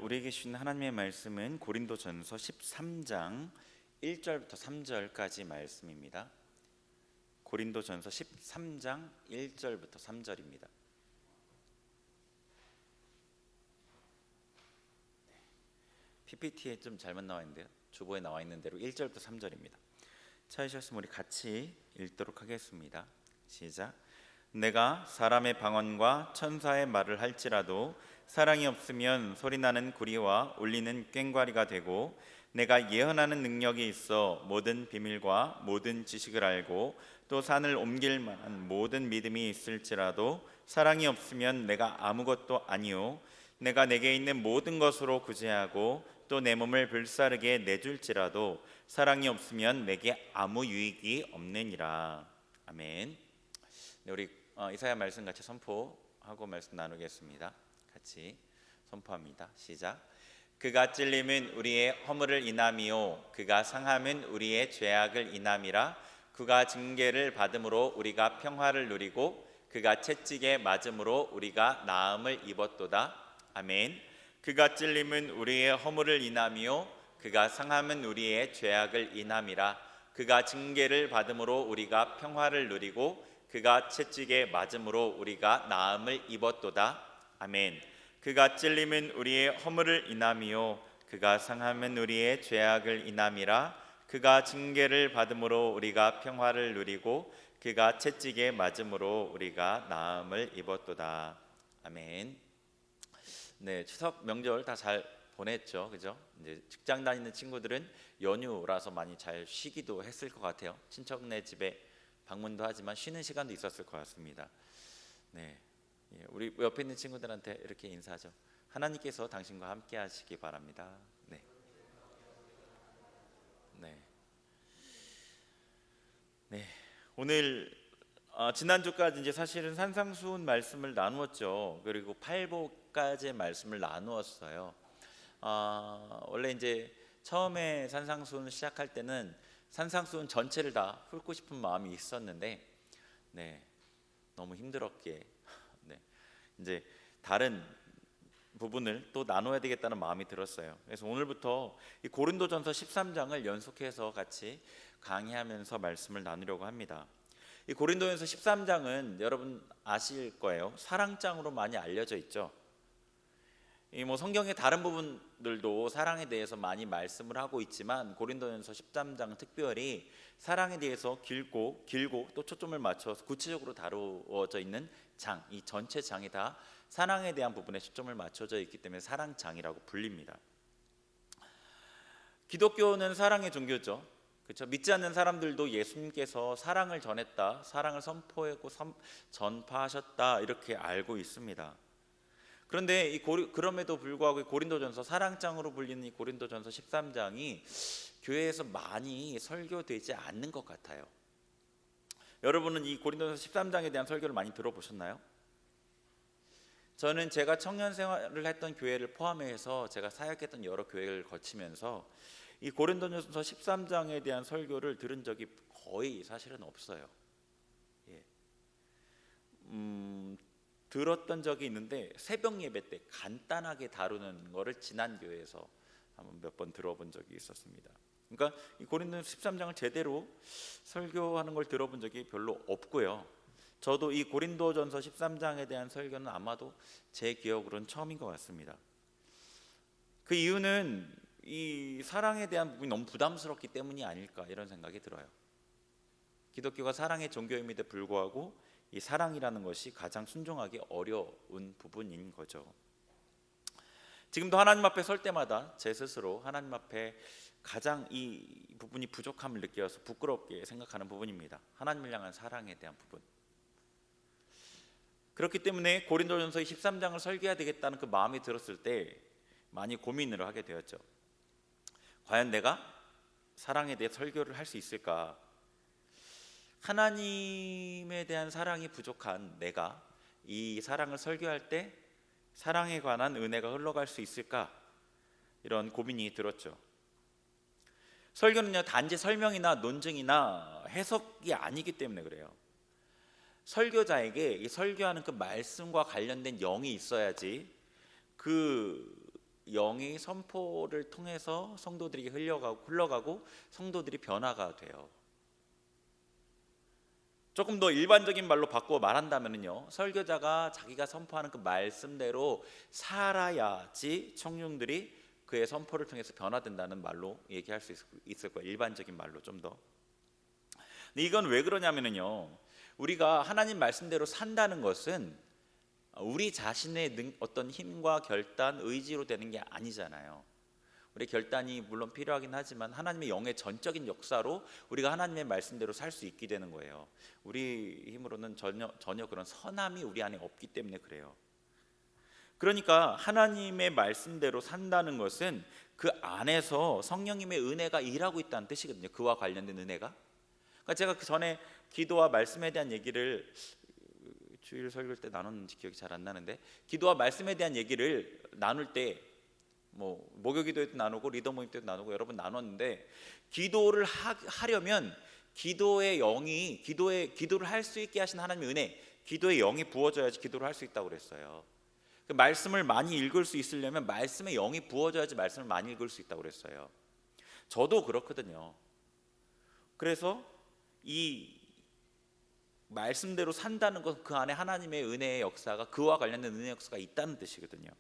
우리에게 주신 하나님의 말씀은 고린도전서 13장 1절부터 3절까지 말씀입니다. 고린도전서 13장 1절부터 3절입니다. PPT에 좀 잘못 나와 있는데요. 주보에 나와 있는 대로 1절부터 3절입니다. 찾으셨으면 우리 같이 읽도록 하겠습니다. 시작. 내가 사람의 방언과 천사의 말을 할지라도 사랑이 없으면 소리나는 구리와 울리는 꽹과리가 되고, 내가 예언하는 능력이 있어 모든 비밀과 모든 지식을 알고 또 산을 옮길 만한 모든 믿음이 있을지라도 사랑이 없으면 내가 아무것도 아니요, 내가 내게 있는 모든 것으로 구제하고 또 내 몸을 불사르게 내줄지라도 사랑이 없으면 내게 아무 유익이 없느니라. 아멘. 네, 우리 이사야 말씀 같이 선포하고 말씀 나누겠습니다. 같이 선포합니다. 시작. 그가 찔림은 우리의 허물을 인함이요 그가 상함은 우리의 죄악을 인함이라. 그가 징계를 받음으로 우리가 평화를 누리고 그가 채찍에 맞음으로 우리가 나음을 입었도다. 아멘. 그가 찔림은 우리의 허물을 인함이요 그가 상함은 우리의 죄악을 인함이라. 그가 징계를 받음으로 우리가 평화를 누리고 그가 채찍에 맞음으로 우리가 나음을 입었도다. 아멘. 그가 찔림은 우리의 허물을 인함이요 그가 상함은 우리의 죄악을 인함이라. 그가 징계를 받음으로 우리가 평화를 누리고 그가 채찍에 맞음으로 우리가 나음을 입었도다. 아멘. 네, 추석 명절 다 잘 보냈죠, 그죠? 이제 직장 다니는 친구들은 연휴라서 많이 잘 쉬기도 했을 것 같아요. 친척네 집에 방문도 하지만 쉬는 시간도 있었을 것 같습니다. 네, 우리 옆에 있는 친구들한테 이렇게 인사하죠. 하나님께서 당신과 함께 하시기 바랍니다. 네, 네, 네. 오늘 지난주까지 이제 사실은 산상수훈 말씀을 나누었죠. 그리고 팔복까지의 말씀을 나누었어요. 원래 이제 처음에 산상수훈을 시작할 때는 산상수훈 전체를 다 훑고 싶은 마음이 있었는데, 네, 너무 힘들었기에 네, 이제 다른 부분을 또 나눠야 되겠다는 마음이 들었어요. 그래서 오늘부터 이 고린도전서 13장을 연속해서 같이 강의하면서 말씀을 나누려고 합니다. 이 고린도전서 13장은 여러분 아실 거예요. 사랑장으로 많이 알려져 있죠. 이 성경의 다른 부분들도 사랑에 대해서 많이 말씀을 하고 있지만 고린도전서 13장 특별히 사랑에 대해서 길고 또 초점을 맞춰서 구체적으로 다루어져 있는 장, 이 전체 장이 다 사랑에 대한 부분에 초점을 맞춰져 있기 때문에 사랑장이라고 불립니다. 기독교는 사랑의 종교죠. 그렇죠? 믿지 않는 사람들도 예수님께서 사랑을 전했다, 사랑을 선포하고 전파하셨다 이렇게 알고 있습니다. 그런데 그럼에도 불구하고 고린도전서 사랑장으로 불리는 이 고린도전서 13장이 교회에서 많이 설교되지 않는 것 같아요. 여러분은 이 고린도전서 13장에 대한 설교를 많이 들어보셨나요? 저는 제가 청년 생활을 했던 교회를 포함해서 제가 사역했던 여러 교회를 거치면서 이 고린도전서 13장에 대한 설교를 들은 적이 거의 사실은 없어요. 들었던 적이 있는데 새벽 예배 때 간단하게 다루는 거를 지난 교회에서 한번 몇 번 들어본 적이 있었습니다. 그러니까 이 고린도전서 13장을 제대로 설교하는 걸 들어본 적이 별로 없고요. 저도 이 고린도전서 13장에 대한 설교는 아마도 제 기억으로는 처음인 것 같습니다. 그 이유는 이 사랑에 대한 부분이 너무 부담스럽기 때문이 아닐까 이런 생각이 들어요. 기독교가 사랑의 종교임에도 불구하고 이 사랑이라는 것이 가장 순종하기 어려운 부분인 거죠. 지금도 하나님 앞에 설 때마다 제 스스로 하나님 앞에 가장 이 부분이 부족함을 느껴서 부끄럽게 생각하는 부분입니다. 하나님을 향한 사랑에 대한 부분. 그렇기 때문에 고린도전서 13장을 설교해야 되겠다는 그 마음이 들었을 때 많이 고민을 하게 되었죠. 과연 내가 사랑에 대해 설교를 할 수 있을까? 하나님에 대한 사랑이 부족한 내가 이 사랑을 설교할 때 사랑에 관한 은혜가 흘러갈 수 있을까? 이런 고민이 들었죠. 설교는요, 단지 설명이나 논증이나 해석이 아니기 때문에 그래요. 설교자에게 이 설교하는 그 말씀과 관련된 영이 있어야지 그 영이 선포를 통해서 성도들에게 흘러가고 성도들이 변화가 돼요. 조금 더 일반적인 말로 바꾸어 말한다면요, 설교자가 자기가 선포하는 그 말씀대로 살아야지 청중들이 그의 선포를 통해서 변화된다는 말로 얘기할 수 있을 거예요. 일반적인 말로 좀 더. 근데 이건 왜 그러냐면요, 우리가 하나님 말씀대로 산다는 것은 우리 자신의 어떤 힘과 결단, 의지로 되는 게 아니잖아요. 우리 결단이 물론 필요하긴 하지만 하나님의 영의 전적인 역사로 우리가 하나님의 말씀대로 살 수 있게 되는 거예요. 우리 힘으로는 전혀 그런 선함이 우리 안에 없기 때문에 그래요. 그러니까 하나님의 말씀대로 산다는 것은 그 안에서 성령님의 은혜가 일하고 있다는 뜻이거든요. 그와 관련된 은혜가. 그러니까 제가 그 전에 기도와 말씀에 대한 얘기를 주일 설교 때 나눴는지 기억이 잘 안 나는데, 기도와 말씀에 대한 얘기를 나눌 때 뭐 목요기도에도 나누고 리더 모임 때도 나누고 여러 번 나눴는데, 기도를 하려면 기도의 영이 기도를 할 수 있게 하신 하나님의 은혜, 기도의 영이 부어져야지 기도를 할 수 있다고 그랬어요. 그 말씀을 많이 읽을 수 있으려면 말씀의 영이 부어져야지 말씀을 많이 읽을 수 있다고 그랬어요. 저도 그렇거든요. 그래서 이 말씀대로 산다는 것, 그 안에 하나님의 은혜의 역사가, 그와 관련된 은혜의 역사가 있다는 뜻이거든요.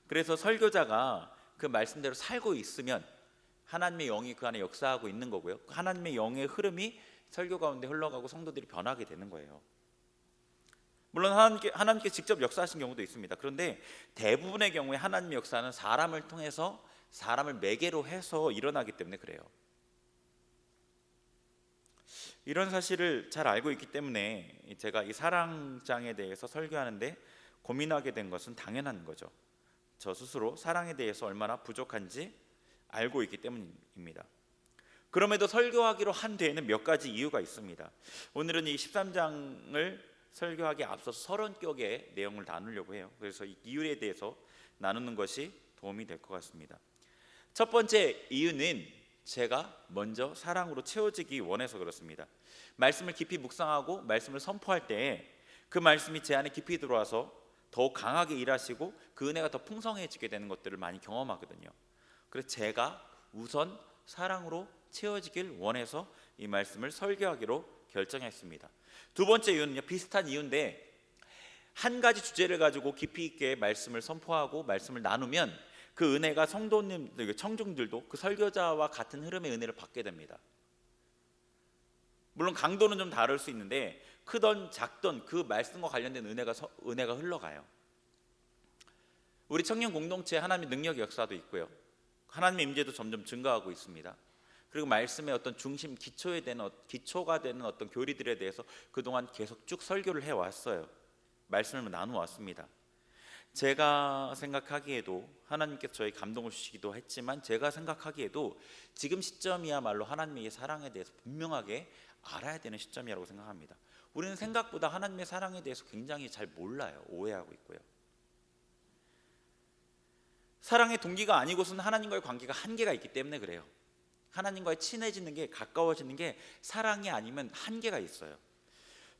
그래서 설교자가 그 말씀대로 살고 있으면 하나님의 영이 그 안에 역사하고 있는 거고요, 하나님의 영의 흐름이 설교 가운데 흘러가고 성도들이 변하게 되는 거예요. 물론 하나님께 직접 역사하신 경우도 있습니다. 그런데 대부분의 경우에 하나님의 역사는 사람을 통해서, 사람을 매개로 해서 일어나기 때문에 그래요. 이런 사실을 잘 알고 있기 때문에 제가 이 사랑장에 대해서 설교하는데 고민하게 된 것은 당연한 거죠. 저 스스로 사랑에 대해서 얼마나 부족한지 알고 있기 때문입니다. 그럼에도 설교하기로 한 데에는 몇 가지 이유가 있습니다. 오늘은 이 13장을 설교하기에 앞서서 30격의 내용을 나누려고 해요. 그래서 이 이유에 대해서 나누는 것이 도움이 될 것 같습니다. 첫 번째 이유는 제가 먼저 사랑으로 채워지기 원해서 그렇습니다. 말씀을 깊이 묵상하고 말씀을 선포할 때 그 말씀이 제 안에 깊이 들어와서 더욱 강하게 일하시고 그 은혜가 더 풍성해지게 되는 것들을 많이 경험하거든요. 그래서 제가 우선 사랑으로 채워지길 원해서 이 말씀을 설교하기로 결정했습니다. 두 번째 이유는요, 비슷한 이유인데, 한 가지 주제를 가지고 깊이 있게 말씀을 선포하고 말씀을 나누면 그 은혜가 성도님들, 청중들도 그 설교자와 같은 흐름의 은혜를 받게 됩니다. 물론 강도는 좀 다를 수 있는데 크던 작던 그 말씀과 관련된 은혜가 흘러가요. 우리 청년 공동체에 하나님의 능력 역사도 있고요, 하나님의 임재도 점점 증가하고 있습니다. 그리고 말씀의 어떤 중심, 기초가 되는 어떤 교리들에 대해서 그동안 계속 쭉 설교를 해왔어요. 말씀을 나누어왔습니다. 제가 생각하기에도 하나님께서 저희 감동을 주시기도 했지만, 제가 생각하기에도 지금 시점이야말로 하나님의 사랑에 대해서 분명하게 알아야 되는 시점이라고 생각합니다. 우리는 생각보다 하나님의 사랑에 대해서 굉장히 잘 몰라요. 오해하고 있고요. 사랑의 동기가 아니고서는 하나님과의 관계가 한계가 있기 때문에 그래요. 하나님과의 친해지는 게, 가까워지는 게 사랑이 아니면 한계가 있어요.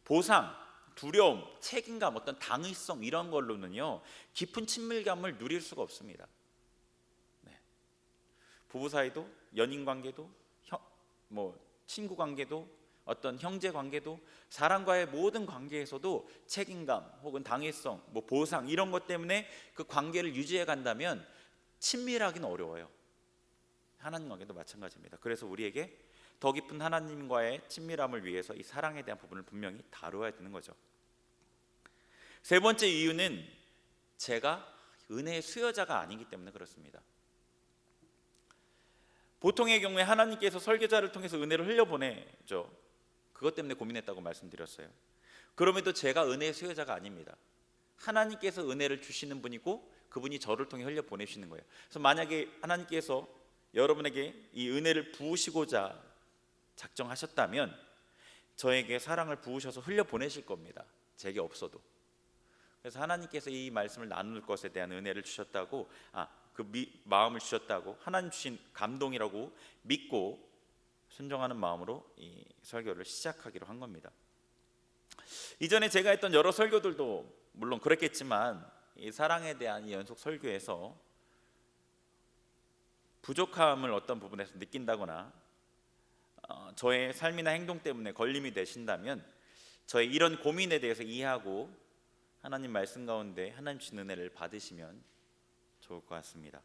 보상, 두려움, 책임감, 어떤 당위성, 이런 걸로는요 깊은 친밀감을 누릴 수가 없습니다. 네. 부부 사이도, 연인 관계도, 친구 관계도, 어떤 형제 관계도, 사람과의 모든 관계에서도 책임감 혹은 당위성, 보상, 이런 것 때문에 그 관계를 유지해 간다면 친밀하기는 어려워요. 하나님 관계도 마찬가지입니다. 그래서 우리에게 더 깊은 하나님과의 친밀함을 위해서 이 사랑에 대한 부분을 분명히 다루어야 되는 거죠. 세 번째 이유는 제가 은혜의 수여자가 아니기 때문에 그렇습니다. 보통의 경우에 하나님께서 설교자를 통해서 은혜를 흘려보내죠. 그것 때문에 고민했다고 말씀드렸어요. 그럼에도 제가 은혜의 수여자가 아닙니다. 하나님께서 은혜를 주시는 분이고 그분이 저를 통해 흘려보내시는 거예요. 그래서 만약에 하나님께서 여러분에게 이 은혜를 부으시고자 작정하셨다면 저에게 사랑을 부으셔서 흘려보내실 겁니다. 제게 없어도. 그래서 하나님께서 이 말씀을 나눌 것에 대한 은혜를 주셨다고, 마음을 주셨다고, 하나님 주신 감동이라고 믿고 순종하는 마음으로 이 설교를 시작하기로 한 겁니다. 이전에 제가 했던 여러 설교들도 물론 그랬겠지만 이 사랑에 대한 이 연속 설교에서 부족함을 어떤 부분에서 느낀다거나 저의 삶이나 행동 때문에 걸림이 되신다면 저의 이런 고민에 대해서 이해하고 하나님 말씀 가운데 하나님 주신 은혜를 받으시면 좋을 것 같습니다.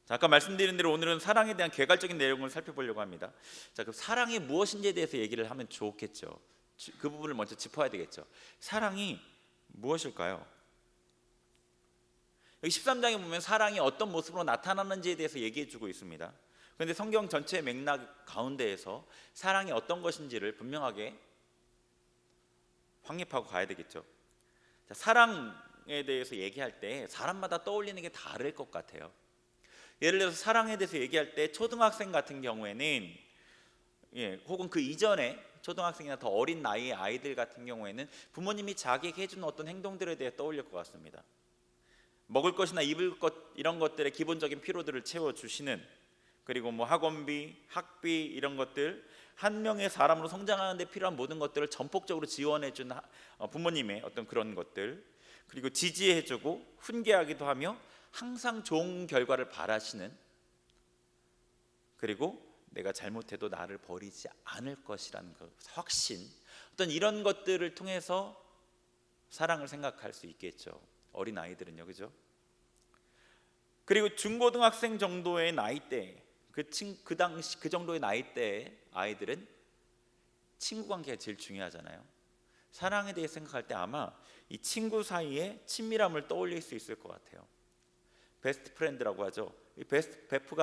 자, 아까 말씀드린 대로 오늘은 사랑에 대한 개괄적인 내용을 살펴보려고 합니다. 자, 그 사랑이 무엇인지에 대해서 얘기를 하면 좋겠죠. 그 부분을 먼저 짚어야 되겠죠. 사랑이 무엇일까요? 여기 13장에 보면 사랑이 어떤 모습으로 나타나는지에 대해서 얘기해 주고 있습니다. 그런데 성경 전체의 맥락 가운데에서 사랑이 어떤 것인지를 분명하게 확립하고 가야 되겠죠. 자, 사랑에 대해서 얘기할 때 사람마다 떠올리는 게 다를 것 같아요. 예를 들어서 사랑에 대해서 얘기할 때 초등학생 같은 경우에는 혹은 그 이전에 초등학생이나 더 어린 나이의 아이들 같은 경우에는 부모님이 자기에게 해주는 어떤 행동들에 대해 떠올릴 것 같습니다. 먹을 것이나 입을 것 이런 것들의 기본적인 필요들을 채워주시는, 그리고 뭐 학원비, 학비 이런 것들, 한 명의 사람으로 성장하는 데 필요한 모든 것들을 전폭적으로 지원해주는 부모님의 어떤 그런 것들, 그리고 지지해주고 훈계하기도 하며 항상 좋은 결과를 바라시는, 그리고 내가 잘못해도 나를 버리지 않을 것이라는 그 확신, 어떤 이런 것들을 통해서 사랑을 생각할 수 있겠죠. 어린 아이들은요, 그죠? 그리고 중고등학생 정도의 나이대, 그 당시 그 정도의 나이대의 아이들은 친구 관계가 제일 중요하잖아요. 사랑에 대해 생각할 때 아마 이 친구 사이의 친밀함을 떠올릴 수 있을 것 같아요. 베스트 프렌드라고 하죠. 이 베프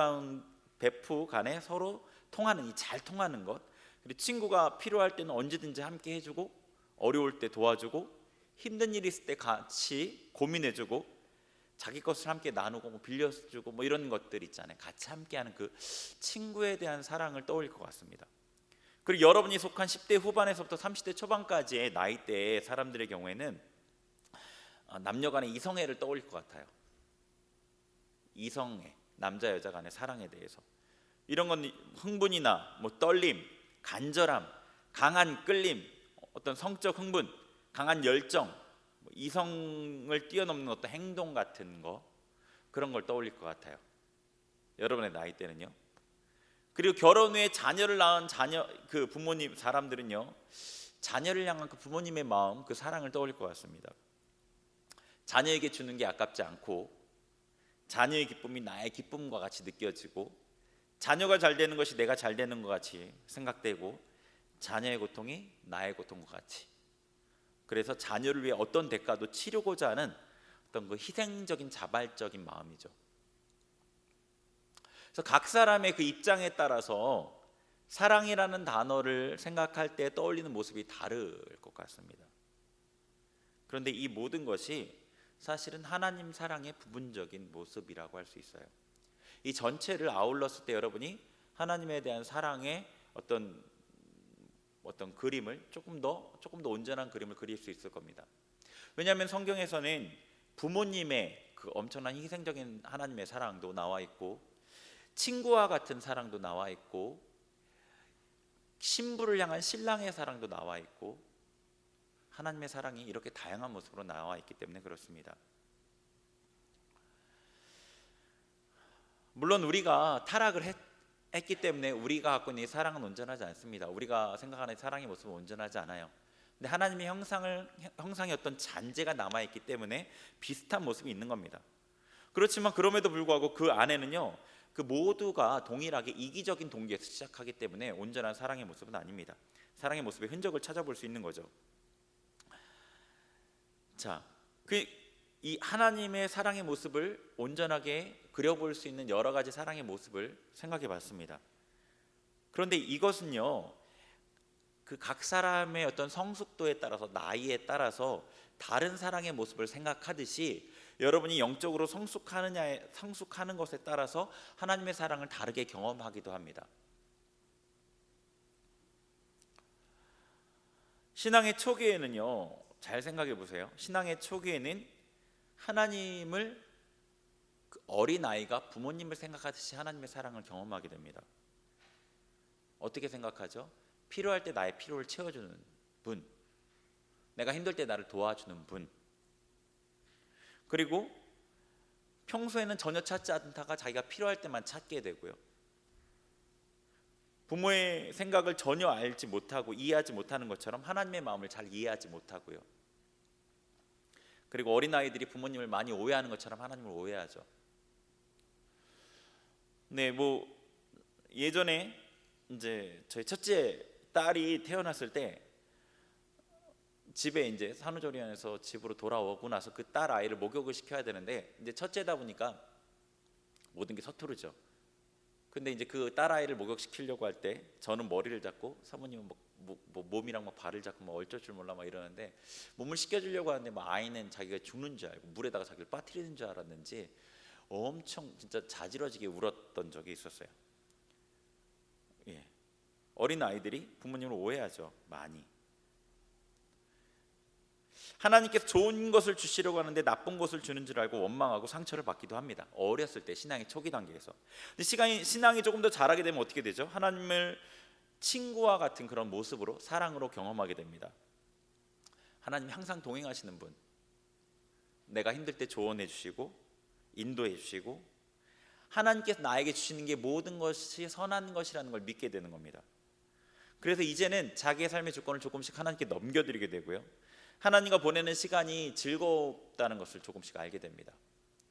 간에 서로 통하는, 이 잘 통하는 것, 그리고 친구가 필요할 때는 언제든지 함께 해주고, 어려울 때 도와주고, 힘든 일 있을 때 같이 고민해주고, 자기 것을 함께 나누고 빌려주고 뭐 이런 것들 있잖아요. 같이 함께하는 그 친구에 대한 사랑을 떠올릴 것 같습니다. 그리고 여러분이 속한 10대 후반에서부터 30대 초반까지의 나이대의 사람들의 경우에는 남녀 간의 이성애를 떠올릴 것 같아요. 이성애, 남자 여자 간의 사랑에 대해서 이런 건 흥분이나 뭐 떨림, 간절함, 강한 끌림, 어떤 성적 흥분, 강한 열정, 이성을 뛰어넘는 어떤 행동 같은 거, 그런 걸 떠올릴 것 같아요. 여러분의 나이 때는요. 그리고 결혼 후에 자녀를 낳은 그 부모님 사람들은요, 자녀를 향한 그 부모님의 마음, 그 사랑을 떠올릴 것 같습니다. 자녀에게 주는 게 아깝지 않고, 자녀의 기쁨이 나의 기쁨과 같이 느껴지고, 자녀가 잘 되는 것이 내가 잘 되는 것 같이 생각되고, 자녀의 고통이 나의 고통과 같이, 그래서 자녀를 위해 어떤 대가도 치르고자 하는 어떤 그 희생적인 자발적인 마음이죠. 그래서 각 사람의 그 입장에 따라서 사랑이라는 단어를 생각할 때 떠올리는 모습이 다를 것 같습니다. 그런데 이 모든 것이 사실은 하나님 사랑의 부분적인 모습이라고 할 수 있어요. 이 전체를 아울렀을 때 여러분이 하나님에 대한 사랑의 어떤 그림을 조금 더 온전한 그림을 그릴 수 있을 겁니다. 왜냐하면 성경에서는 부모님의 그 엄청난 희생적인 하나님의 사랑도 나와 있고, 친구와 같은 사랑도 나와 있고, 신부를 향한 신랑의 사랑도 나와 있고, 하나님의 사랑이 이렇게 다양한 모습으로 나와 있기 때문에 그렇습니다. 물론 우리가 타락을 했기 때문에 우리가 갖고 있는 사랑은 온전하지 않습니다. 우리가 생각하는 사랑의 모습은 온전하지 않아요. 근데 하나님의 형상의 어떤 잔재가 남아있기 때문에 비슷한 모습이 있는 겁니다. 그렇지만 그럼에도 불구하고 그 안에는요, 그 모두가 동일하게 이기적인 동기에서 시작하기 때문에 온전한 사랑의 모습은 아닙니다. 사랑의 모습의 흔적을 찾아볼 수 있는 거죠. 자, 이 하나님의 사랑의 모습을 온전하게 그려볼 수 있는 여러 가지 사랑의 모습을 생각해 봤습니다. 그런데 이것은요, 그 각 사람의 어떤 성숙도에 따라서, 나이에 따라서 다른 사랑의 모습을 생각하듯이 여러분이 영적으로 성숙하는 것에 따라서 하나님의 사랑을 다르게 경험하기도 합니다. 신앙의 초기에는요, 잘 생각해 보세요. 신앙의 초기에는 하나님을 어린아이가 부모님을 생각하듯이 하나님의 사랑을 경험하게 됩니다. 어떻게 생각하죠? 필요할 때 나의 필요를 채워주는 분, 내가 힘들 때 나를 도와주는 분. 그리고 평소에는 전혀 찾지 않다가 자기가 필요할 때만 찾게 되고요. 부모의 생각을 전혀 알지 못하고 이해하지 못하는 것처럼 하나님의 마음을 잘 이해하지 못하고요. 그리고 어린아이들이 부모님을 많이 오해하는 것처럼 하나님을 오해하죠. 네, 예전에 이제 저희 첫째 딸이 태어났을 때 집에 이제 산후조리원에서 집으로 돌아오고 나서 그 딸 아이를 목욕을 시켜야 되는데 이제 첫째다 보니까 모든 게 서투르죠. 근데 이제 그 딸 아이를 목욕시키려고 할 때 저는 머리를 잡고 사모님은 몸이랑 발을 잡고 어쩔 줄 몰라 이러는데 몸을 씻겨주려고 하는데 아이는 자기가 죽는 줄 알고 물에다가 자기를 빠뜨리는 줄 알았는지 엄청 진짜 자지러지게 울었던 적이 있었어요. 예. 어린 아이들이 부모님을 오해하죠. 많이. 하나님께서 좋은 것을 주시려고 하는데 나쁜 것을 주는 줄 알고 원망하고 상처를 받기도 합니다. 어렸을 때 신앙의 초기 단계에서. 근데 신앙이 조금 더 자라게 되면 어떻게 되죠? 하나님을 친구와 같은 그런 모습으로 사랑으로 경험하게 됩니다. 하나님이 항상 동행하시는 분, 내가 힘들 때 조언해 주시고 인도해 주시고 하나님께서 나에게 주시는 게 모든 것이 선한 것이라는 걸 믿게 되는 겁니다. 그래서 이제는 자기의 삶의 주권을 조금씩 하나님께 넘겨드리게 되고요, 하나님과 보내는 시간이 즐겁다는 것을 조금씩 알게 됩니다.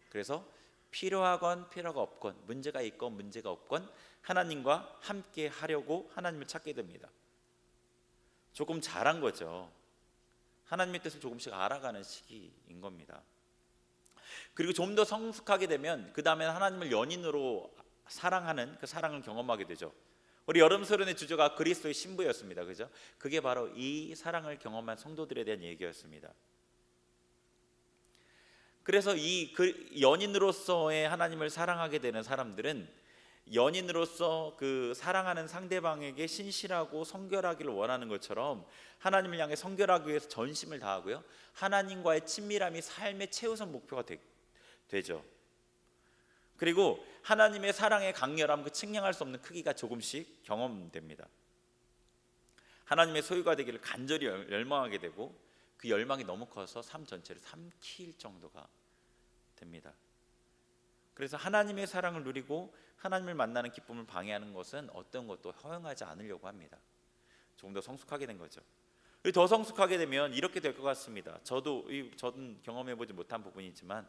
그래서 필요하건 필요가 없건 문제가 있건 문제가 없건 하나님과 함께 하려고 하나님을 찾게 됩니다. 조금 자란 거죠. 하나님의 뜻을 조금씩 알아가는 시기인 겁니다. 그리고 좀 더 성숙하게 되면 그 다음에 하나님을 연인으로 사랑하는 그 사랑을 경험하게 되죠. 우리 여름 소련의 주제가 그리스도의 신부였습니다. 그죠? 그게 바로 이 사랑을 경험한 성도들에 대한 얘기였습니다. 그래서 연인으로서의 하나님을 사랑하게 되는 사람들은 연인으로서 그 사랑하는 상대방에게 신실하고 성결하기를 원하는 것처럼 하나님을 향해 성결하기 위해서 전심을 다하고요, 하나님과의 친밀함이 삶의 최우선 목표가 되죠. 그리고 하나님의 사랑의 강렬함, 그 측량할 수 없는 크기가 조금씩 경험됩니다. 하나님의 소유가 되기를 간절히 열망하게 되고 그 열망이 너무 커서 삶 전체를 삼킬 정도가 됩니다. 그래서 하나님의 사랑을 누리고 하나님을 만나는 기쁨을 방해하는 것은 어떤 것도 허용하지 않으려고 합니다. 조금 더 성숙하게 된 거죠. 더 성숙하게 되면 이렇게 될 것 같습니다. 저는 경험해보지 못한 부분이지만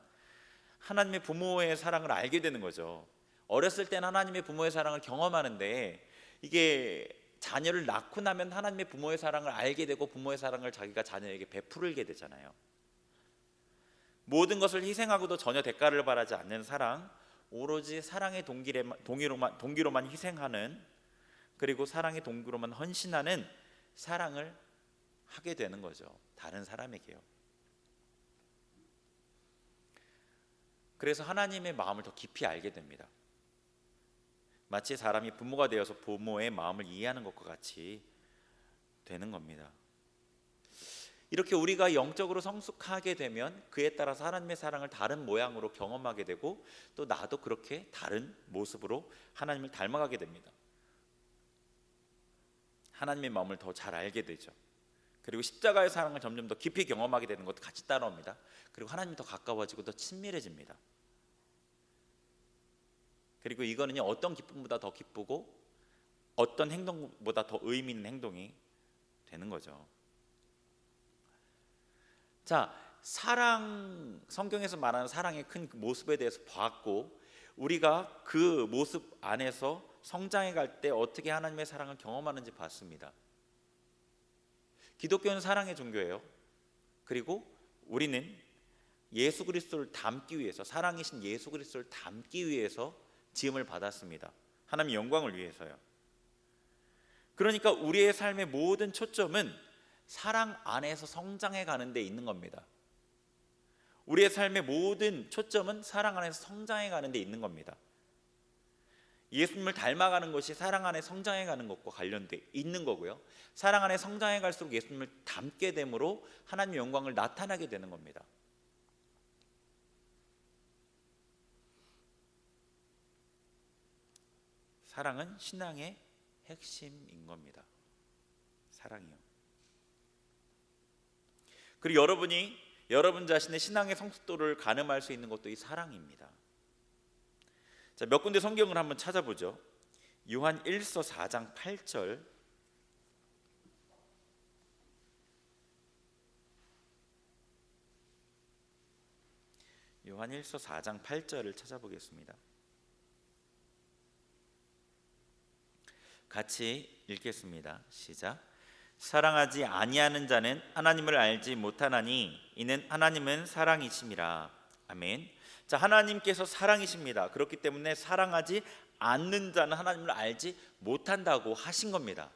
하나님의 부모의 사랑을 알게 되는 거죠. 어렸을 때는 하나님의 부모의 사랑을 경험하는데 이게 자녀를 낳고 나면 하나님의 부모의 사랑을 알게 되고 부모의 사랑을 자기가 자녀에게 베풀게 되잖아요. 모든 것을 희생하고도 전혀 대가를 바라지 않는 사랑, 오로지 사랑의 동기로만 희생하는, 그리고 사랑의 동기로만 헌신하는 사랑을 하게 되는 거죠. 다른 사람에게요. 그래서 하나님의 마음을 더 깊이 알게 됩니다. 마치 사람이 부모가 되어서 부모의 마음을 이해하는 것과 같이 되는 겁니다. 이렇게 우리가 영적으로 성숙하게 되면 그에 따라서 하나님의 사랑을 다른 모양으로 경험하게 되고 또 나도 그렇게 다른 모습으로 하나님을 닮아가게 됩니다. 하나님의 마음을 더 잘 알게 되죠. 그리고 십자가의 사랑을 점점 더 깊이 경험하게 되는 것도 같이 따라옵니다. 그리고 하나님이 더 가까워지고 더 친밀해집니다. 그리고 이거는요, 어떤 기쁨보다 더 기쁘고 어떤 행동보다 더 의미 있는 행동이 되는 거죠. 자, 성경에서 말하는 사랑의 큰 모습에 대해서 봤고, 우리가 그 모습 안에서 성장해 갈 때 어떻게 하나님의 사랑을 경험하는지 봤습니다. 기독교는 사랑의 종교예요. 그리고 우리는 예수 그리스도를 닮기 위해서, 사랑이신 예수 그리스도를 닮기 위해서 지음을 받았습니다. 하나님의 영광을 위해서요. 그러니까 우리의 삶의 모든 초점은 사랑 안에서 성장해 가는 데 있는 겁니다. 우리의 삶의 모든 초점은 사랑 안에서 성장해 가는 데 있는 겁니다. 예수님을 닮아가는 것이 사랑 안에 성장해 가는 것과 관련돼 있는 거고요, 사랑 안에 성장해 갈수록 예수님을 닮게 됨으로 하나님의 영광을 나타나게 되는 겁니다. 사랑은 신앙의 핵심인 겁니다. 사랑이요. 그리고 여러분 자신의 신앙의 성숙도를 가늠할 수 있는 것도 이 사랑입니다. 자, 몇 군데 성경을 한번 찾아보죠. 요한 1서 4장 8절, 요한 1서 4장 8절을 찾아보겠습니다. 같이 읽겠습니다. 시작. 사랑하지 아니하는 자는 하나님을 알지 못하나니 이는 하나님은 사랑이심이라. 아멘. 자, 하나님께서 사랑이십니다. 그렇기 때문에 사랑하지 않는 자는 하나님을 알지 못한다고 하신 겁니다.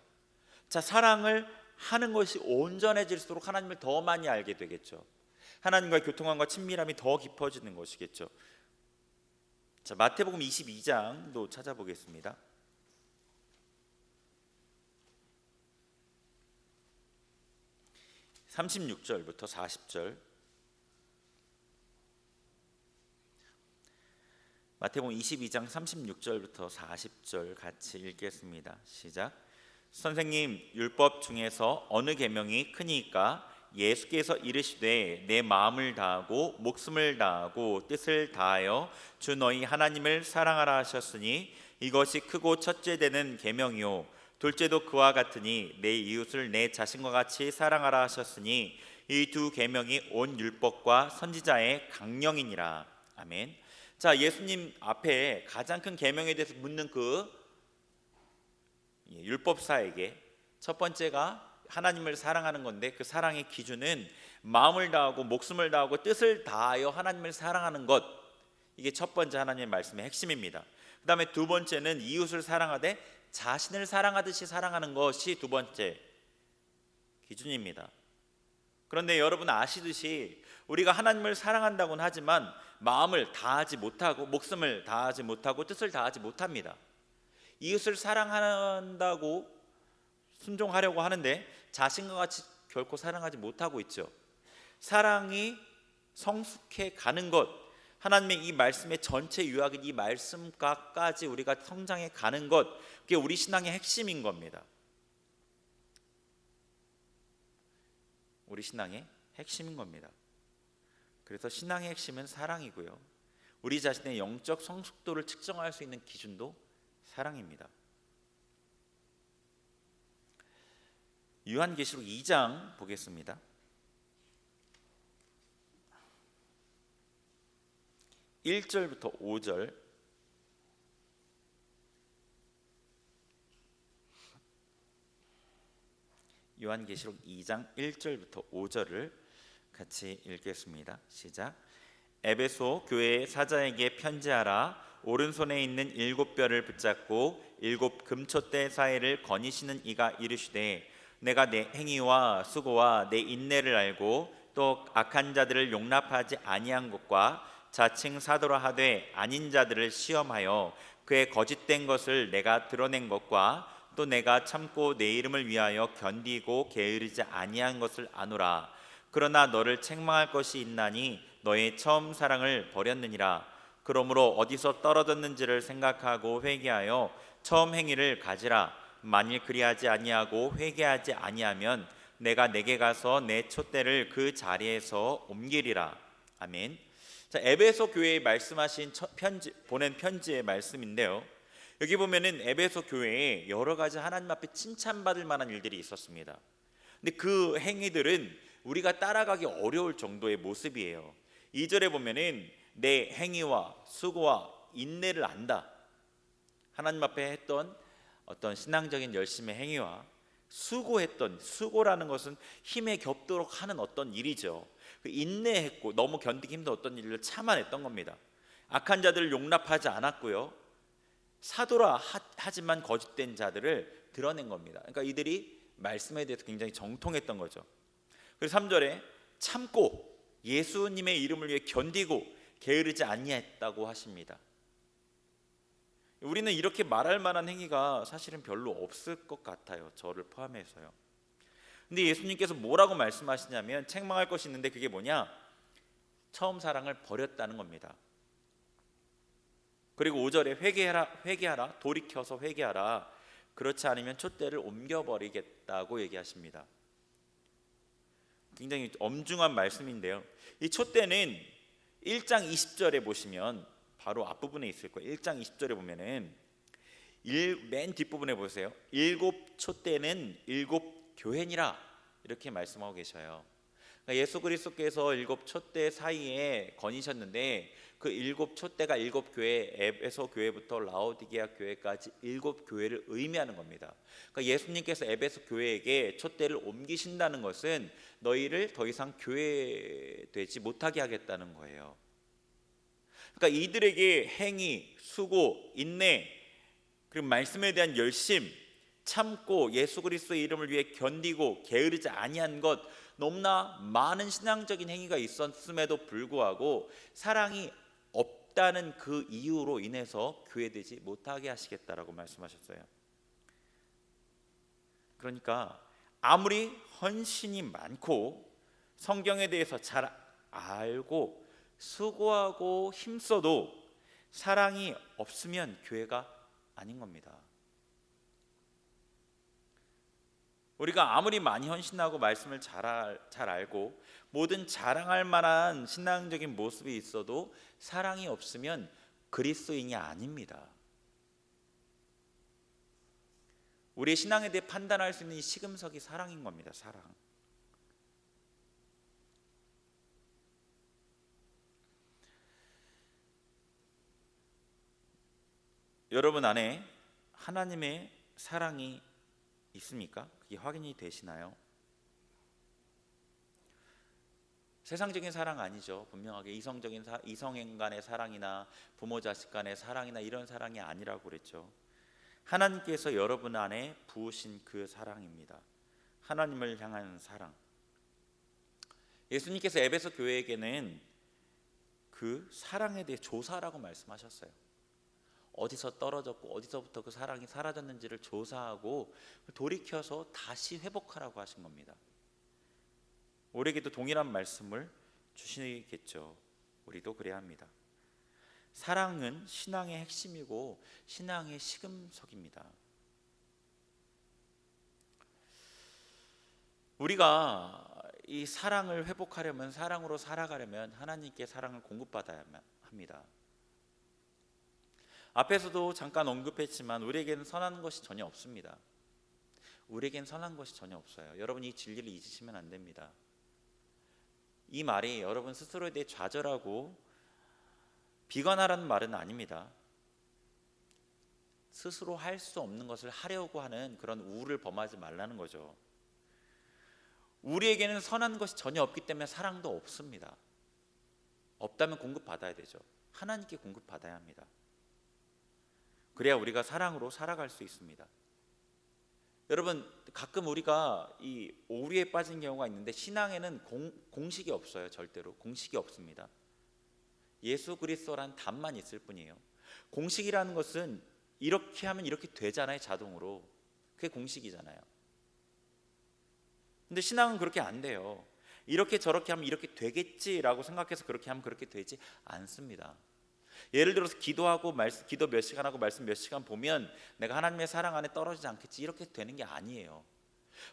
자, 사랑을 하는 것이 온전해질수록 하나님을 더 많이 알게 되겠죠. 하나님과의 교통함과 친밀함이 더 깊어지는 것이겠죠. 자, 마태복음 22장도 찾아보겠습니다. 36절부터 40절, 마태복음 22장 36절부터 40절 같이 읽겠습니다. 시작. 선생님, 율법 중에서 어느 계명이 크니까? 예수께서 이르시되 내 마음을 다하고 목숨을 다하고 뜻을 다하여 주 너희 하나님을 사랑하라 하셨으니 이것이 크고 첫째 되는 계명이요 둘째도 그와 같으니 내 이웃을 내 자신과 같이 사랑하라 하셨으니 이 두 계명이 온 율법과 선지자의 강령이니라. 아멘. 자, 예수님 앞에 가장 큰 계명에 대해서 묻는 그 율법사에게 첫 번째가 하나님을 사랑하는 건데, 그 사랑의 기준은 마음을 다하고 목숨을 다하고 뜻을 다하여 하나님을 사랑하는 것, 이게 첫 번째 하나님의 말씀의 핵심입니다. 그 다음에 두 번째는 이웃을 사랑하되 자신을 사랑하듯이 사랑하는 것이 두 번째 기준입니다. 그런데 여러분 아시듯이 우리가 하나님을 사랑한다고는 하지만 마음을 다하지 못하고 목숨을 다하지 못하고 뜻을 다하지 못합니다. 이웃을 사랑한다고 순종하려고 하는데 자신과 같이 결코 사랑하지 못하고 있죠. 사랑이 성숙해 가는 것, 하나님의 이 말씀의 전체 요약인 이 말씀까지 우리가 성장해 가는 것, 그게 우리 신앙의 핵심인 겁니다. 우리 신앙의 핵심인 겁니다. 그래서 신앙의 핵심은 사랑이고요, 우리 자신의 영적 성숙도를 측정할 수 있는 기준도 사랑입니다. 요한계시록 2장 보겠습니다. 1절부터 5절, 요한계시록 2장 1절부터 5절을 같이 읽겠습니다. 시작. 에베소 교회의 사자에게 편지하라. 오른손에 있는 7뼈를 붙잡고 7 금촛대 사이를 거니시는 이가 이르시되 내가 내 행위와 수고와 내 인내를 알고 또 악한 자들을 용납하지 아니한 것과 자칭 사도라 하되 아닌 자들을 시험하여 그의 거짓된 것을 내가 드러낸 것과 또 내가 참고 내 이름을 위하여 견디고 게으르지 아니한 것을 아노라. 그러나 너를 책망할 것이 있나니 너의 처음 사랑을 버렸느니라. 그러므로 어디서 떨어졌는지를 생각하고 회개하여 처음 행위를 가지라. 만일 그리하지 아니하고 회개하지 아니하면 내가 내게 가서 내 촛대를 그 자리에서 옮기리라. 아멘. 자, 에베소 교회에 말씀하신 보낸 편지의 말씀인데요, 여기 보면은 에베소 교회에 여러 가지 하나님 앞에 칭찬받을 만한 일들이 있었습니다. 근데 그 행위들은 우리가 따라가기 어려울 정도의 모습이에요. 2절에 보면은 내 행위와 수고와 인내를 안다. 하나님 앞에 했던 어떤 신앙적인 열심의 행위와 수고라는 것은 힘에 겹도록 하는 어떤 일이죠. 그 인내했고 너무 견디기 힘든 어떤 일을 참아냈던 겁니다. 악한 자들을 용납하지 않았고요, 사도라 하지만 거짓된 자들을 드러낸 겁니다. 그러니까 이들이 말씀에 대해서 굉장히 정통했던 거죠. 그래서 3절에 참고 예수님의 이름을 위해 견디고 게으르지 아니했다고 하십니다. 우리는 이렇게 말할 만한 행위가 사실은 별로 없을 것 같아요, 저를 포함해서요. 근데 예수님께서 뭐라고 말씀하시냐면 책망할 것이 있는데 그게 뭐냐? 처음 사랑을 버렸다는 겁니다. 그리고 5절에 회개하라, 돌이켜서 회개하라. 그렇지 않으면 촛대를 옮겨버리겠다고 얘기하십니다. 굉장히 엄중한 말씀인데요. 이 촛대는 1장 20절에 보시면 바로 앞부분에 있을 거예요. 1장 20절에 보면은 맨 뒷부분에 보세요. 일곱 촛대는 일곱 교회니라 이렇게 말씀하고 계셔요. 그러니까 예수 그리스도께서 일곱 촛대 사이에 거니셨는데 그 일곱 촛대가 일곱 교회, 에베소 교회부터 라오디게아 교회까지 일곱 교회를 의미하는 겁니다. 그러니까 예수님께서 에베소 교회에게 촛대를 옮기신다는 것은 너희를 더 이상 교회되지 못하게 하겠다는 거예요. 그러니까 이들에게 행위, 수고, 인내, 그리고 말씀에 대한 열심, 참고 예수 그리스도의 이름을 위해 견디고 게으르지 아니한 것, 너무나 많은 신앙적인 행위가 있었음에도 불구하고 사랑이 없다는 그 이유로 인해서 교회되지 못하게 하시겠다라고 말씀하셨어요. 그러니까 아무리 헌신이 많고 성경에 대해서 잘 알고 수고하고 힘써도 사랑이 없으면 교회가 아닌 겁니다. 우리가 아무리 많이 헌신하고 말씀을 잘 알고 모든 자랑할 만한 신앙적인 모습이 있어도 사랑이 없으면 그리스도인이 아닙니다. 우리의 신앙에 대해 판단할 수 있는 이 시금석이 사랑인 겁니다. 사랑. 여러분 안에 하나님의 사랑이 있습니까? 그게 확인이 되시나요? 세상적인 사랑 아니죠. 분명하게 이성인 간의 사랑이나 부모 자식 간의 사랑이나 이런 사랑이 아니라고 그랬죠. 하나님께서 여러분 안에 부으신 그 사랑입니다. 하나님을 향한 사랑. 예수님께서 에베소 교회에게는 그 사랑에 대해 조사라고 말씀하셨어요. 어디서 떨어졌고 어디서부터 그 사랑이 사라졌는지를 조사하고 돌이켜서 다시 회복하라고 하신 겁니다. 우리에게도 동일한 말씀을 주시겠죠. 우리도 그래야 합니다. 사랑은 신앙의 핵심이고 신앙의 시금석입니다. 우리가 이 사랑을 회복하려면, 사랑으로 살아가려면 하나님께 사랑을 공급받아야 합니다. 앞에서도 잠깐 언급했지만 우리에게는 선한 것이 전혀 없습니다. 우리에게는 선한 것이 전혀 없어요. 여러분 이 진리를 잊으시면 안 됩니다. 이 말이 여러분 스스로에 대해 좌절하고 비관하라는 말은 아닙니다. 스스로 할 수 없는 것을 하려고 하는 그런 우울을 범하지 말라는 거죠. 우리에게는 선한 것이 전혀 없기 때문에 사랑도 없습니다. 없다면 공급받아야 되죠. 하나님께 공급받아야 합니다. 그래야 우리가 사랑으로 살아갈 수 있습니다. 여러분 가끔 우리가 이 오류에 빠진 경우가 있는데 신앙에는 공식이 없어요. 절대로 공식이 없습니다. 예수 그리스도란 답만 있을 뿐이에요. 공식이라는 것은 이렇게 하면 이렇게 되잖아요. 자동으로. 그게 공식이잖아요. 근데 신앙은 그렇게 안 돼요. 이렇게 저렇게 하면 이렇게 되겠지라고 생각해서 그렇게 하면 그렇게 되지 않습니다. 예를 들어서 기도하고 기도 몇 시간 하고 말씀 몇 시간 보면 내가 하나님의 사랑 안에 떨어지지 않겠지 이렇게 되는 게 아니에요.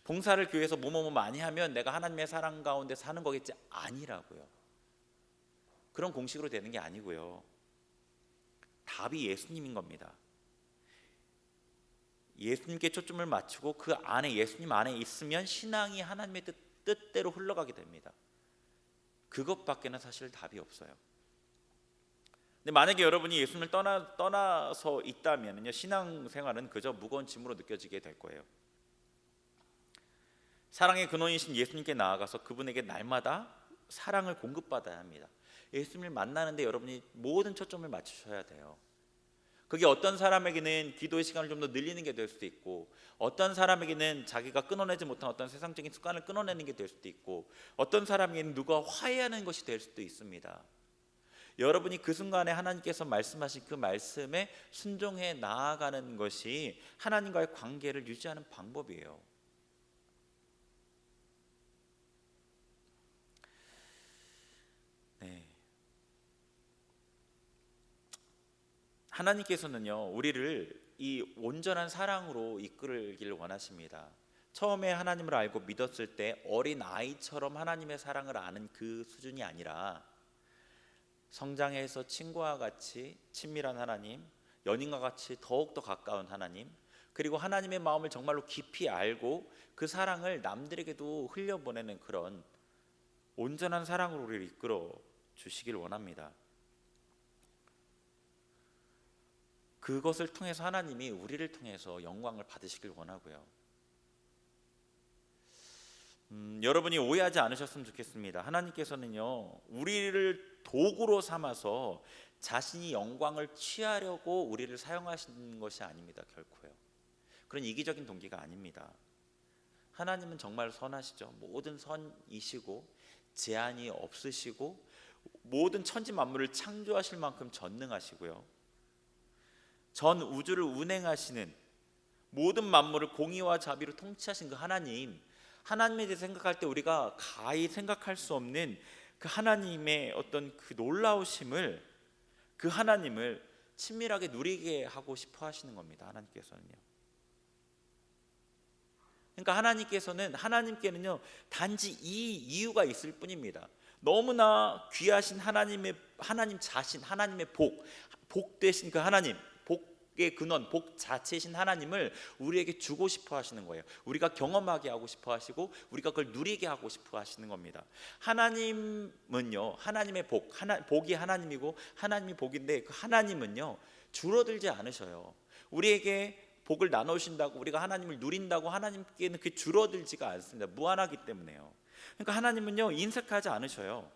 봉사를 교회에서 뭐뭐 많이 하면 내가 하나님의 사랑 가운데 사는 거겠지 아니라고요. 그런 공식으로 되는 게 아니고요. 답이 예수님인 겁니다. 예수님께 초점을 맞추고 그 안에 예수님 안에 있으면 신앙이 하나님의 뜻대로 흘러가게 됩니다. 그것밖에는 사실 답이 없어요. 근데 만약에 여러분이 예수님을 떠나서 있다면요, 신앙생활은 그저 무거운 짐으로 느껴지게 될 거예요. 사랑의 근원이신 예수님께 나아가서 그분에게 날마다 사랑을 공급받아야 합니다. 예수님을 만나는데 여러분이 모든 초점을 맞추셔야 돼요. 그게 어떤 사람에게는 기도의 시간을 좀 더 늘리는 게 될 수도 있고, 어떤 사람에게는 자기가 끊어내지 못한 어떤 세상적인 습관을 끊어내는 게 될 수도 있고, 어떤 사람에게는 누가 화해하는 것이 될 수도 있습니다. 여러분이 그 순간에 하나님께서 말씀하신 그 말씀에 순종해 나아가는 것이 하나님과의 관계를 유지하는 방법이에요. 네. 하나님께서는요, 우리를 이 온전한 사랑으로 이끌기를 원하십니다. 처음에 하나님을 알고 믿었을 때 어린 아이처럼 하나님의 사랑을 아는 그 수준이 아니라 성장해서 친구와 같이 친밀한 하나님, 연인과 같이 더욱더 가까운 하나님, 그리고 하나님의 마음을 정말로 깊이 알고 그 사랑을 남들에게도 흘려보내는 그런 온전한 사랑으로 우리를 이끌어 주시길 원합니다. 그것을 통해서 하나님이 우리를 통해서 영광을 받으시길 원하고요. 여러분이 오해하지 않으셨으면 좋겠습니다. 하나님께서는요, 우리를 도구로 삼아서 자신이 영광을 취하려고 우리를 사용하시는 것이 아닙니다. 결코요. 그런 이기적인 동기가 아닙니다. 하나님은 정말 선하시죠. 모든 선이시고 제한이 없으시고 모든 천지 만물을 창조하실 만큼 전능하시고요, 전 우주를 운행하시는, 모든 만물을 공의와 자비로 통치하신 그 하나님에 대해 생각할 때 우리가 가히 생각할 수 없는 그 하나님의 어떤 그 놀라우심을, 그 하나님을 친밀하게 누리게 하고 싶어 하시는 겁니다. 하나님께서는요. 그러니까 하나님께는요 단지 이 이유가 있을 뿐입니다. 너무나 귀하신 하나님 자신, 하나님의 복 되신 그 하나님, 복의 근원, 복 자체이신 하나님을 우리에게 주고 싶어 하시는 거예요. 우리가 경험하게 하고 싶어 하시고 우리가 그걸 누리게 하고 싶어 하시는 겁니다. 하나님은요, 하나님의 복이 하나님이고 하나님이 복인데 그 하나님은요 줄어들지 않으셔요. 우리에게 복을 나누신다고, 우리가 하나님을 누린다고 하나님께는 그게 줄어들지가 않습니다. 무한하기 때문에요. 그러니까 하나님은요 인색하지 않으셔요.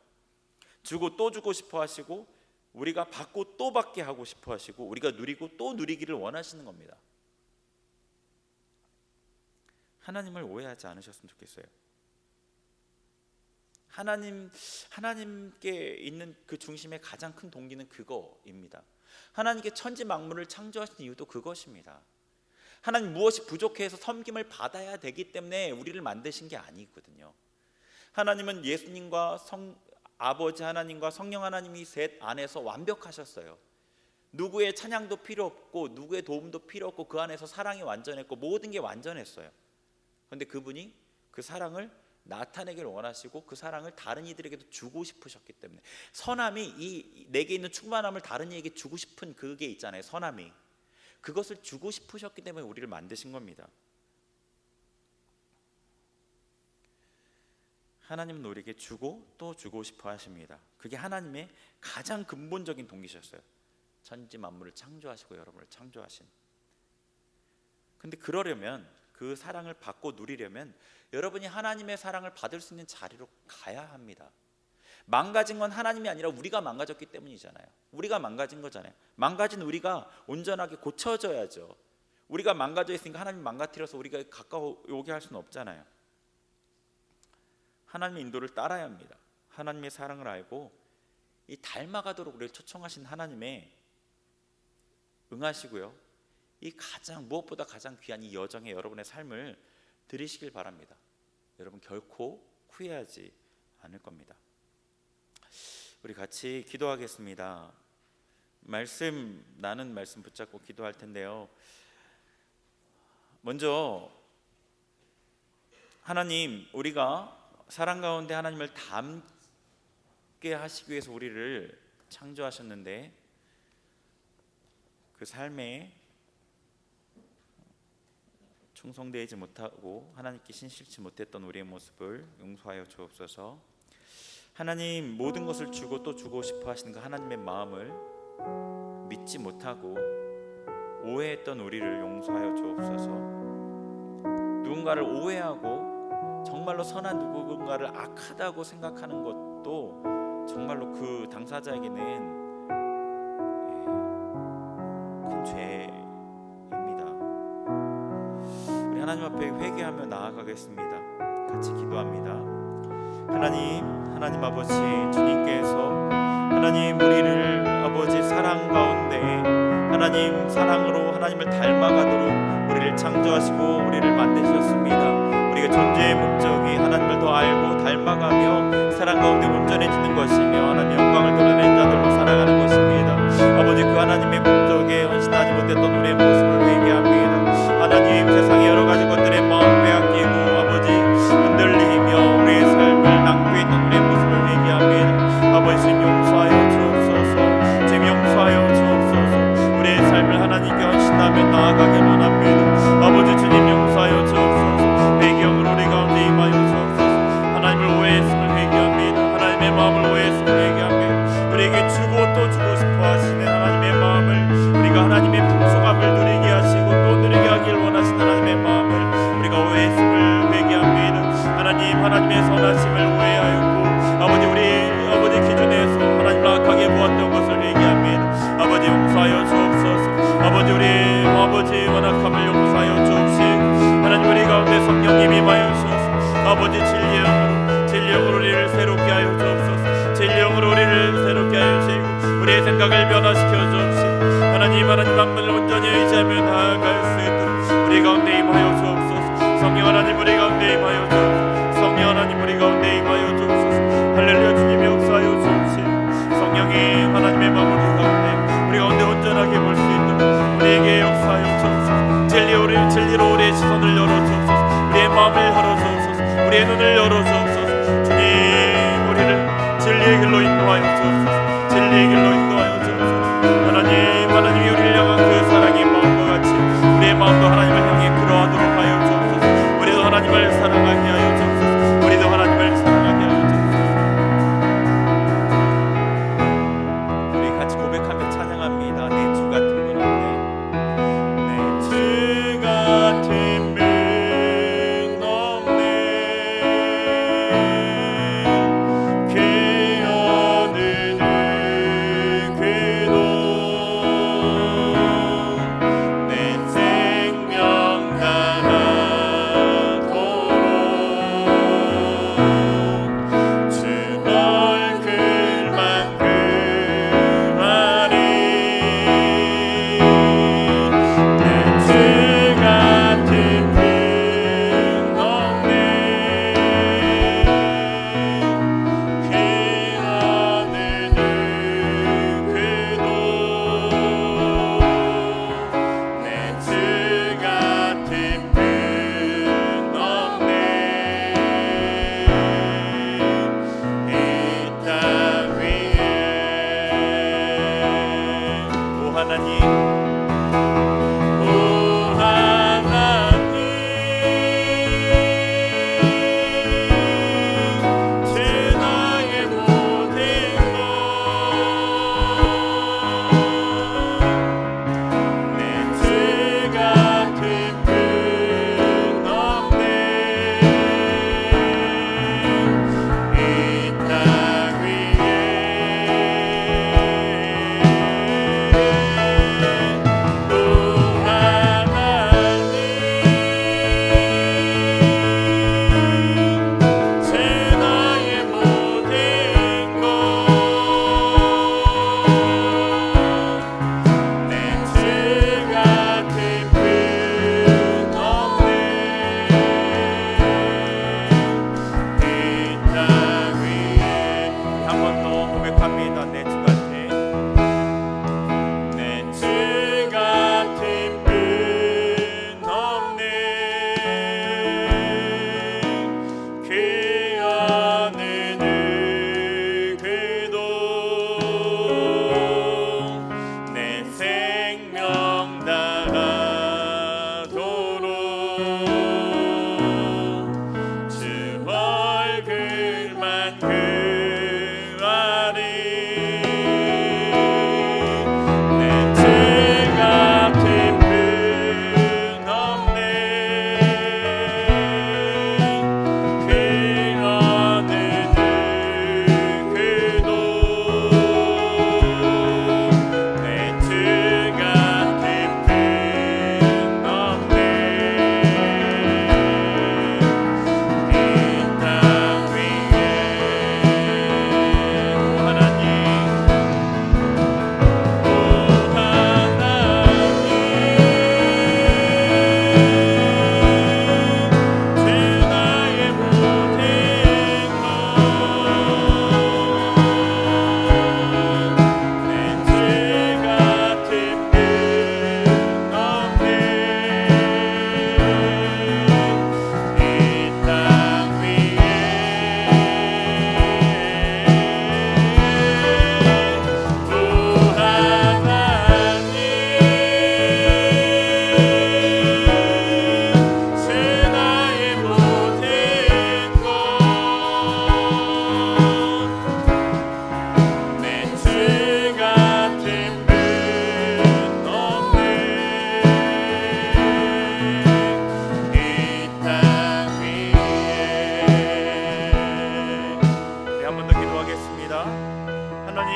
주고 또 주고 싶어 하시고, 우리가 받고 또 받게 하고 싶어 하시고, 우리가 누리고 또 누리기를 원하시는 겁니다. 하나님을 오해하지 않으셨으면 좋겠어요. 하나님께 있는 그 중심의 가장 큰 동기는 그거입니다. 하나님께 천지 만물을 창조하신 이유도 그것입니다. 하나님 무엇이 부족해서 섬김을 받아야 되기 때문에 우리를 만드신 게 아니거든요. 하나님은 예수님과 아버지 하나님과 성령 하나님이 셋 안에서 완벽하셨어요. 누구의 찬양도 필요 없고 누구의 도움도 필요 없고 그 안에서 사랑이 완전했고 모든 게 완전했어요. 그런데 그분이 그 사랑을 나타내기를 원하시고 그 사랑을 다른 이들에게도 주고 싶으셨기 때문에, 선함이 내게 있는 충만함을 다른 이에게 주고 싶은 그게 있잖아요. 선함이 그것을 주고 싶으셨기 때문에 우리를 만드신 겁니다. 하나님은 우리에게 주고 또 주고 싶어 하십니다. 그게 하나님의 가장 근본적인 동기셨어요. 천지 만물을 창조하시고 여러분을 창조하신. 근데 그러려면, 그 사랑을 받고 누리려면 여러분이 하나님의 사랑을 받을 수 있는 자리로 가야 합니다. 망가진 건 하나님이 아니라 우리가 망가졌기 때문이잖아요. 우리가 망가진 거잖아요. 망가진 우리가 온전하게 고쳐져야죠. 우리가 망가져 있으니까 하나님 망가뜨려서 우리가 가까워 오게 할 수는 없잖아요. 하나님의 인도를 따라야 합니다. 하나님의 사랑을 알고 이 닮아가도록 우리를 초청하신 하나님의 응하시고요, 이 무엇보다 가장 귀한 이 여정에 여러분의 삶을 들이시길 바랍니다. 여러분 결코 후회하지 않을 겁니다. 우리 같이 기도하겠습니다. 나는 말씀 붙잡고 기도할 텐데요. 먼저 하나님, 우리가 사랑 가운데 하나님을 닮게 하시기 위해서 우리를 창조하셨는데 그 삶에 충성되지 못하고 하나님께 신실치 못했던 우리의 모습을 용서하여 주옵소서. 하나님, 모든 것을 주고 또 주고 싶어 하시는 그 하나님의 마음을 믿지 못하고 오해했던 우리를 용서하여 주옵소서. 누군가를 오해하고 정말로 선한 누군가를 악하다고 생각하는 것도 정말로 그 당사자에게는 큰 죄입니다. 우리 하나님 앞에 회개하며 나아가겠습니다. 같이 기도합니다. 하나님 아버지, 주님께서 하나님 우리를 아버지 사랑 가운데 하나님 사랑으로 하나님을 닮아가도록 우리를 창조하시고 우리를 만드셨습니다. 우리가 존재의 목적이 하나님을 더 알고 닮아가며 사랑 가운데 온전해지는 것이며 하나님 영광을 드러낸 자들로 살아가는 것입니다. 아버지, 그 하나님의 목적에 헌신하지 못했던 우리의 모습을 회개합니다. 하나님, 세상의 여러 가지 것들에 마음 빼앗기고 선하심을 오해하였고 아버지 우리 아버지 기준에서 하나님 악하게 보았던 것을 회개합니다. 아버지 용서하여 주옵소서. 아버지 우리 아버지 완악함을 용서하여 주옵시고 하나님 우리 가운데 성령님이 임하여 주옵소서. 아버지 진리형으로 우리를 새롭게 하여 주옵소서. 진리형으로 우리를 새롭게 하여 주시고 우리의 생각을 변화시켜 주옵시고 하나님 만물을 온전히 의지하며 나아갈 수 있도록 우리 가운데 임하여 주옵소서. 성령 하나님 우리 가운데 임하여 주옵소서. 성령 하나님 우리 가운데 임하여 주옵소서.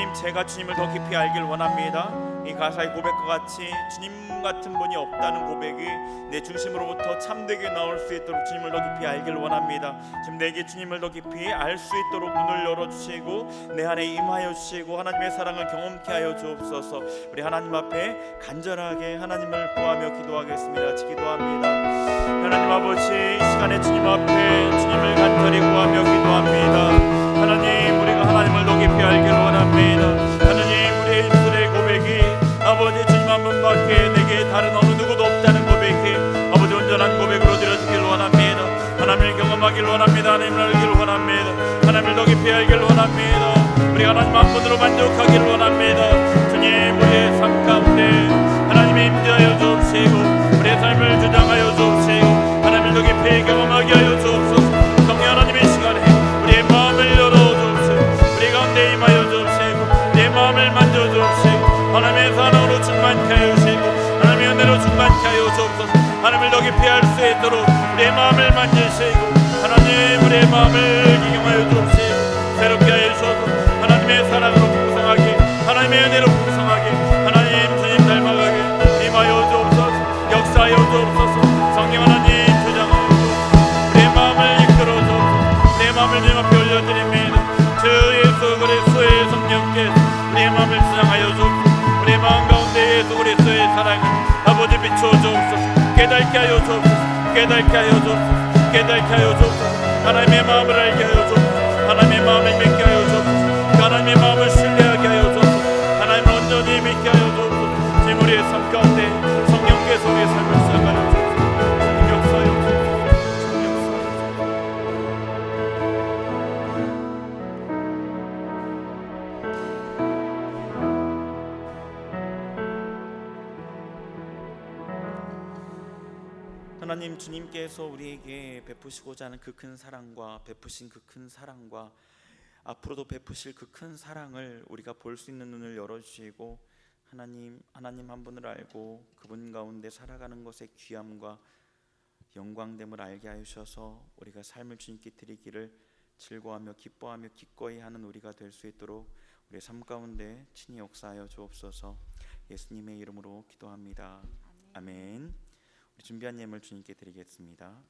하나님, 제가 주님을 더 깊이 알길 원합니다. 이 가사의 고백과 같이 주님 같은 분이 없다는 고백이 내 중심으로부터 참되게 나올 수 있도록 주님을 더 깊이 알길 원합니다. 지금 내게 주님을 더 깊이 알 수 있도록 눈을 열어주시고 내 안에 임하여 주시고 하나님의 사랑을 경험케 하여 주옵소서. 우리 하나님 앞에 간절하게 하나님을 구하며 기도하겠습니다. 같이 기도합니다. 하나님 아버지, 이 시간에 주님 앞에 주님을 간절히 구하며 기도합니다. 하나님, 우리가 하나님을 더 깊이 알기를 원합니다. 하나님, 우리의 입술의 고백이 아버지 주님 한 분밖에 내게 다른 어느 누구도 없다는 고백이 아버지 온전한 고백으로 드려지기를 원합니다. 하나님을 경험하기를 원합니다. 하나님을 알기를 원합니다. 하나님을 더 깊이 알기를 원합니다. 우리 하나님 한 분으로 만족하기를 원합니다. 주님, 우리의 삶 가운데 하나님의 임재하여 주옵시고 우리의 삶을 주장하여 주옵시고 하나님을 더 깊이 경험하게 하여 주옵소서. 성령 하나님의 시간에 우리의 마음을 열어 주옵시고 우리 가운데 임하여 주옵시고 내 마음을 만져 주옵시고 하나님의 사랑으로 충만케 하여 주시고 하나님의 은혜로 충만케 하여 주옵소서. 하나님을 더 깊이 알 수 있도록 우리의 마음을 만지시고 하나님, 우리의 마음을 기경하여 주옵시고 새롭게 하여 주셔서 하나님의 사랑으로 풍성하게 하나님의 은혜로 풍성하게 하나님 주님 닮아가게 임하여 주옵소서. 역사하여 주옵소서. 성령 하나님 주장하여 주옵소서. 우리의 마음을 이끌어 주옵소서. 우리의 마음을 주님 앞에 올려드립니다. 주 예수 그리스도의 성령께서 우리의 마음을 주장하여 주옵소서. 우리의 마음 가운데 예수 그리스도의 사랑을 아버지 비추어 주옵소서. 깨닫게 하여 주옵소서. 깨닫게 하여 주옵소서. 깨닫게 하여 주옵소서. 하나님의 마음을 알게 하여 주옵소서. 하나님의 마음을 믿게 하여 주옵소서. 하나님의 마음을 신뢰하게 하여 주옵소서. 하나님을 온전히 믿게 하여 주옵소서. 지금 우리의 삶 가운데 성령께서 우리의 삶을 시작하여 주옵소서. 주님 역사하여 주옵소서. 주님 역사하여 주옵소서. 하나님, 주님께서 우리에게 베푸시고자 하는 그 큰 사랑과 베푸신 그 큰 사랑과 앞으로도 베푸실 그 큰 사랑을 우리가 볼 수 있는 눈을 열어주시고 하나님 한 분을 알고 그분 가운데 살아가는 것의 귀함과 영광됨을 알게 하여 주셔서 우리가 삶을 주님께 드리기를 즐거워하며 기뻐하며 기꺼이 하는 우리가 될 수 있도록 우리의 삶 가운데 친히 역사하여 주옵소서. 예수님의 이름으로 기도합니다. 아멘. 우리 준비한 예물 주님께 드리겠습니다.